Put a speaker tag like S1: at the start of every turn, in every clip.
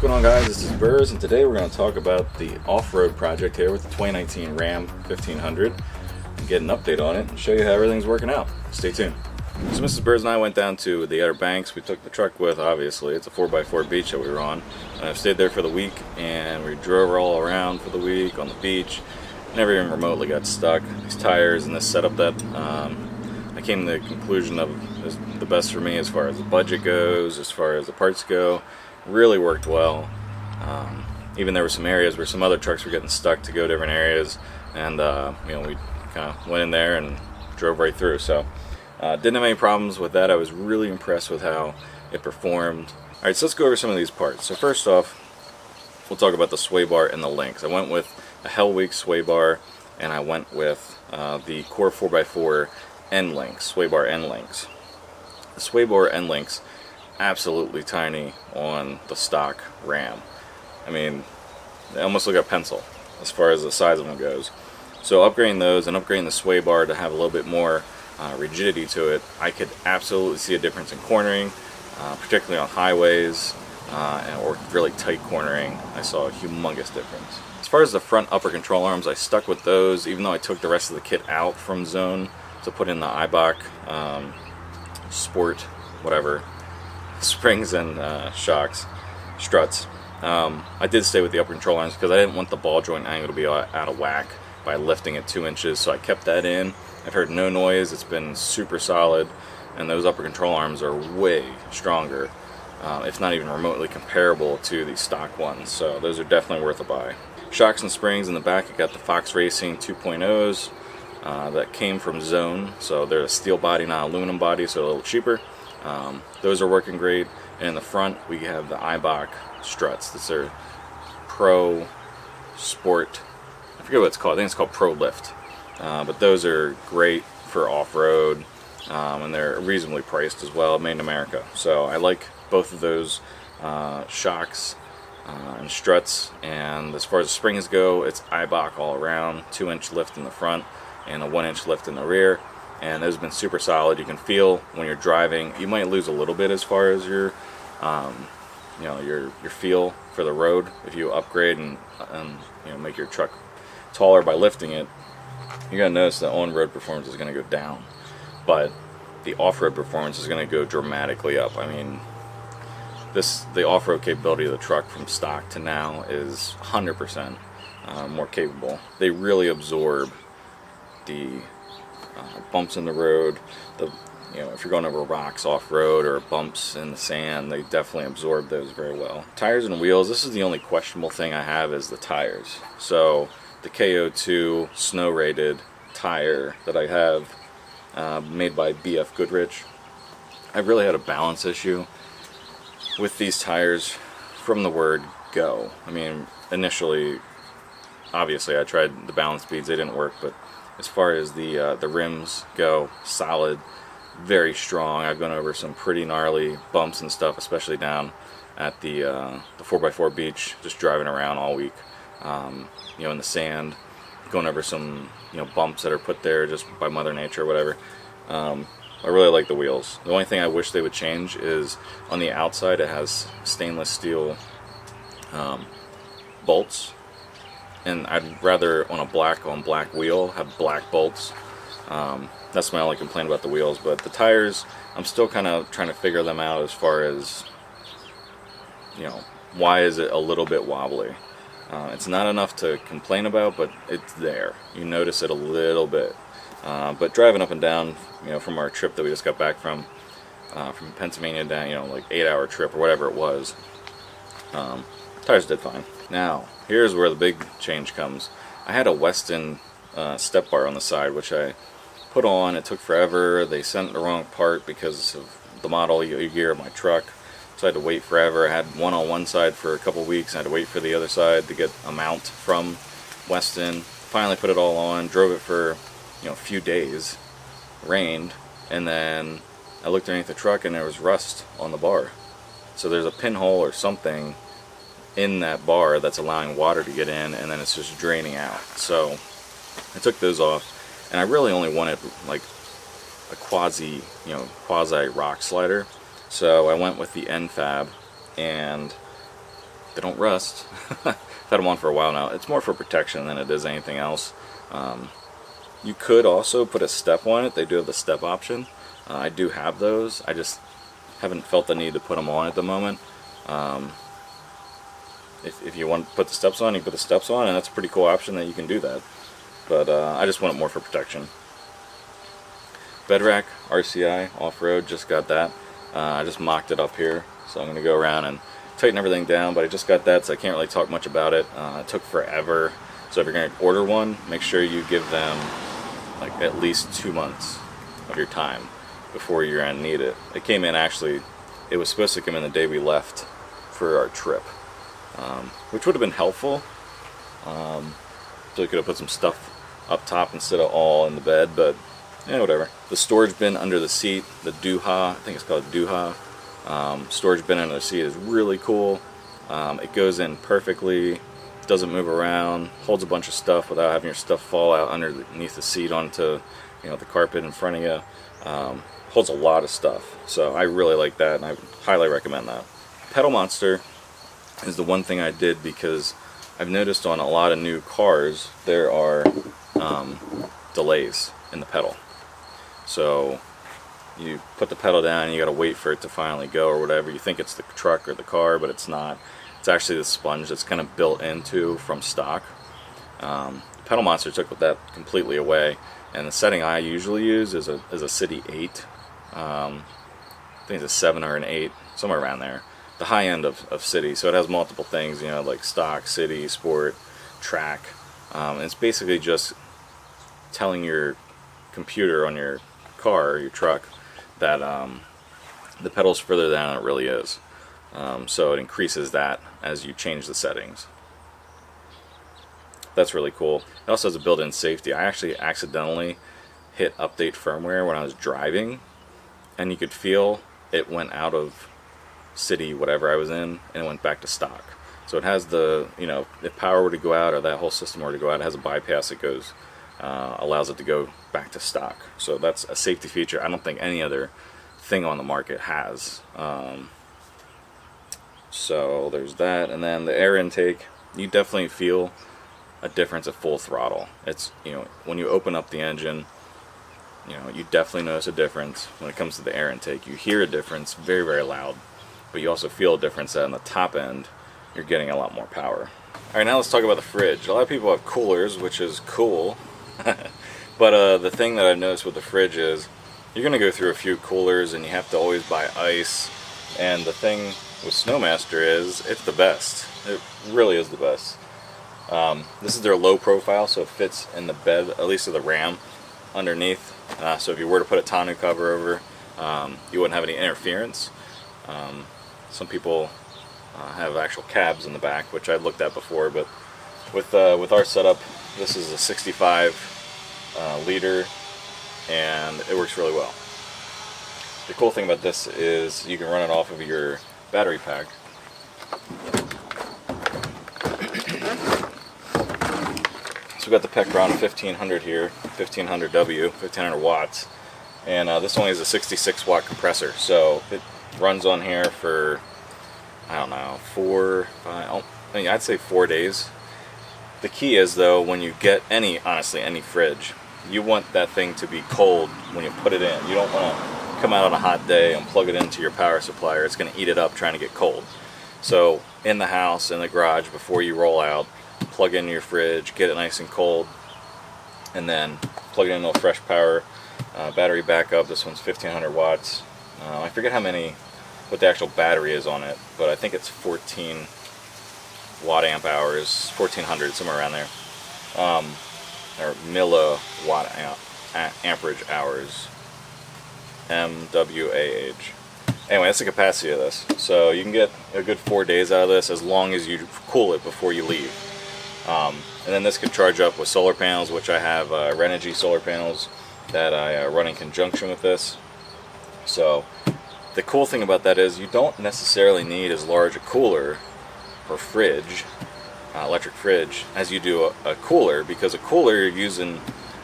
S1: going on, guys? This is Burrs, and today we're going to talk about the off-road project here with the 2019 Ram 1500 and get an update on it and show you how everything's working out. Stay tuned. So Mrs. Burrs and I went down to the Outer Banks. We took the truck with, obviously. It's a 4x4 beach that we were on. And I've stayed there for the week, and we drove all around for the week on the beach. Never even remotely got stuck. These tires and this setup that I came to the conclusion of is the best for me as far as the budget goes, as far as the parts go. Really worked well. Even there were some areas where some other trucks were getting stuck to go different areas, and we kind of went in there and drove right through. So didn't have any problems with that. I was really impressed with how it performed. All right, so let's go over some of these parts. So first off, we'll talk about the sway bar and the links. I went with a Hell Week sway bar, and I went with the Core 4x4 end links, sway bar end links. The sway bar end links, absolutely tiny on the stock Ram. I mean, they almost look like a pencil as far as the size of them goes. So upgrading those and upgrading the sway bar to have a little bit more rigidity to it, I could absolutely see a difference in cornering, particularly on highways or really tight cornering. I saw a humongous difference. As far as the front upper control arms, I stuck with those, even though I took the rest of the kit out from Zone to put in the Eibach Sport, whatever, springs and shocks, struts. I did stay with the upper control arms because I didn't want the ball joint angle to be out of whack by lifting it 2 inches, so I kept that in. I've heard no noise. It's been super solid, and those upper control arms are way stronger, if not even remotely comparable to the stock ones, so those are definitely worth a buy. Shocks and springs in the back, I got the Fox Racing 2.0s that came from Zone, so they're a steel body, not aluminum body, so a little cheaper. Those are working great. And in the front, we have the Eibach struts. That's their Pro Sport, I forget what it's called. I think it's called Pro Lift. But those are great for off-road, and they're reasonably priced as well, made in America. So I like both of those shocks and struts. And as far as the springs go, it's Eibach all around, 2-inch lift in the front and a 1-inch lift in the rear. And those have been super solid. You can feel when you're driving. You might lose a little bit as far as your feel for the road if you upgrade and make your truck taller by lifting it. You're gonna notice the on-road performance is gonna go down, but the off-road performance is gonna go dramatically up. I mean, the off-road capability of the truck from stock to now is 100% more capable. They really absorb the bumps in the road. If you're going over rocks off-road or bumps in the sand, they definitely absorb those very well. Tires and wheels, this is the only questionable thing I have is the tires. So the KO2 snow rated tire that I have, made by BFGoodrich, I really had a balance issue with these tires from the word go. I mean, initially, obviously I tried the balance beads, they didn't work, but as far as the rims go, solid, very strong. I've gone over some pretty gnarly bumps and stuff, especially down at the 4x4 beach, just driving around all week, in the sand, going over some bumps that are put there just by Mother Nature or whatever. I really like the wheels. The only thing I wish they would change is on the outside it has stainless steel bolts. And I'd rather on a black on black wheel have black bolts. That's my only complaint about the wheels. But the tires, I'm still kind of trying to figure them out as far as, why is it a little bit wobbly? It's not enough to complain about, but it's there. You notice it a little bit. But driving up and down, from our trip that we just got back from Pennsylvania down, like 8-hour trip or whatever it was, tires did fine. Now, here's where the big change comes. I had a Weston step bar on the side, which I put on. It took forever. They sent the wrong part because of the model year of my truck, so I had to wait forever. I had one on one side for a couple weeks, and I had to wait for the other side to get a mount from Weston. Finally put it all on, drove it for a few days, rained, and then I looked underneath the truck and there was rust on the bar. So there's a pinhole or something in that bar that's allowing water to get in, and then it's just draining out. So I took those off, and I really only wanted like a quasi rock slider. So I went with the end fab, and They don't rust. I've had them on for a while now. It's more for protection than it is anything else. You could also put a step on it. They do have the step option. I do have those. I just haven't felt the need to put them on at the moment. If you want to put the steps on, you put the steps on, and that's a pretty cool option that you can do that. But I just want it more for protection. Bed rack, RCI, off-road, just got that. I just mocked it up here, so I'm going to go around and tighten everything down, but I just got that, so I can't really talk much about it. It took forever, so if you're going to order one, make sure you give them like at least 2 months of your time before you're going to need it. It came in actually, it was supposed to come in the day we left for our trip, which would have been helpful. So we could have put some stuff up top instead of all in the bed, but yeah, whatever. The storage bin under the seat, the Duha, I think it's called Duha, storage bin under the seat is really cool. It goes in perfectly, doesn't move around, holds a bunch of stuff without having your stuff fall out underneath the seat onto, you know, the carpet in front of you. Holds a lot of stuff, so I really like that, and I highly recommend that. Pedal Monster is the one thing I did because I've noticed on a lot of new cars there are delays in the pedal. So you put the pedal down and you gotta wait for it to finally go or whatever. You think it's the truck or the car, but it's not. It's actually the sponge that's kind of built into from stock. Pedal Monster took that completely away, and the setting I usually use is a City 8. I think it's a 7 or an 8, somewhere around there. The high end of City, so it has multiple things, you know, like stock, City, Sport, Track. And it's basically just telling your computer on your car or your truck that the pedal's further down than it really is. So it increases that as you change the settings. That's really cool. It also has a built-in safety. I actually accidentally hit update firmware when I was driving, and you could feel it went out of City, whatever I was in, and it went back to stock. So it has the, you know, if power were to go out or that whole system were to go out, it has a bypass that goes, allows it to go back to stock. So that's a safety feature I don't think any other thing on the market has. So there's that, and then the air intake, you definitely feel a difference at full throttle. It's, you know, when you open up the engine, you know, you definitely notice a difference when it comes to the air intake. You hear a difference, very, very loud, but you also feel a difference that on the top end, you're getting a lot more power. Alright, now let's talk about the fridge. A lot of people have coolers, which is cool, but the thing that I've noticed with the fridge is you're going to go through a few coolers and you have to always buy ice, and the thing with Snowmaster is it's the best. It really is the best. This is their low profile, so it fits in the bed, at least of the RAM, underneath. So if you were to put a tonneau cover over, you wouldn't have any interference. Some people have actual cabs in the back, which I'd looked at before, but with our setup, this is a 65 liter, and it works really well. The cool thing about this is you can run it off of your battery pack. So we've got the Pecron 1500 here, 1500W, 1500 watts, and this only has a 66 watt compressor, so it runs on here for, I don't know, 4, 5, I mean, I'd say 4 days. The key is, though, when you get honestly, any fridge, you want that thing to be cold when you put it in. You don't want to come out on a hot day and plug it into your power supply, or it's going to eat it up trying to get cold. So in the house, in the garage, before you roll out, plug in your fridge, get it nice and cold, and then plug it into a fresh power battery backup. This one's 1500 watts. I forget what the actual battery is on it, but I think it's 14 watt amp hours, 1400, somewhere around there, or milliwatt amperage hours, MWAH. Anyway, that's the capacity of this. So you can get a good 4 days out of this as long as you cool it before you leave. And then this could charge up with solar panels, which I have Renogy solar panels that I run in conjunction with this. So the cool thing about that is you don't necessarily need as large a cooler or fridge, electric fridge, as you do a cooler, because a cooler, you're using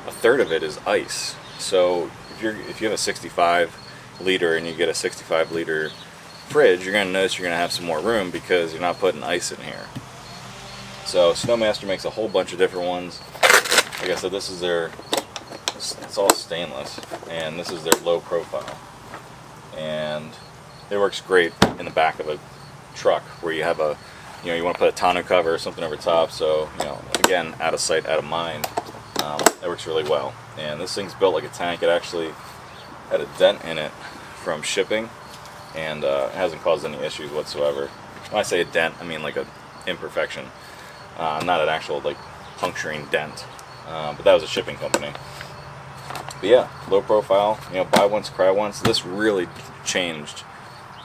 S1: a third of it is ice. So if you have a 65 liter and you get a 65 liter fridge, you're going to notice you're going to have some more room because you're not putting ice in here. So Snowmaster makes a whole bunch of different ones. Like I said, this is their, it's all stainless, and this is their low profile. And it works great in the back of a truck where you have a, you know, you want to put a tonneau cover or something over top, so, you know, again, out of sight, out of mind. It works really well. And this thing's built like a tank. It actually had a dent in it from shipping, and it hasn't caused any issues whatsoever. When I say a dent, I mean like an imperfection, not an actual like puncturing dent. But that was a shipping company. But yeah, low profile, you know, buy once, cry once. This really changed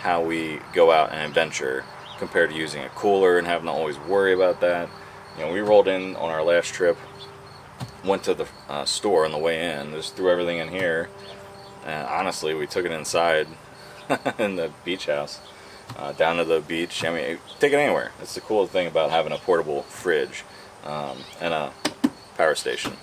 S1: how we go out and adventure compared to using a cooler and having to always worry about that. You know, we rolled in on our last trip, went to the store on the way in, just threw everything in here, and honestly, we took it inside in the beach house, down to the beach. I mean, take it anywhere. It's the cool thing about having a portable fridge and a power station.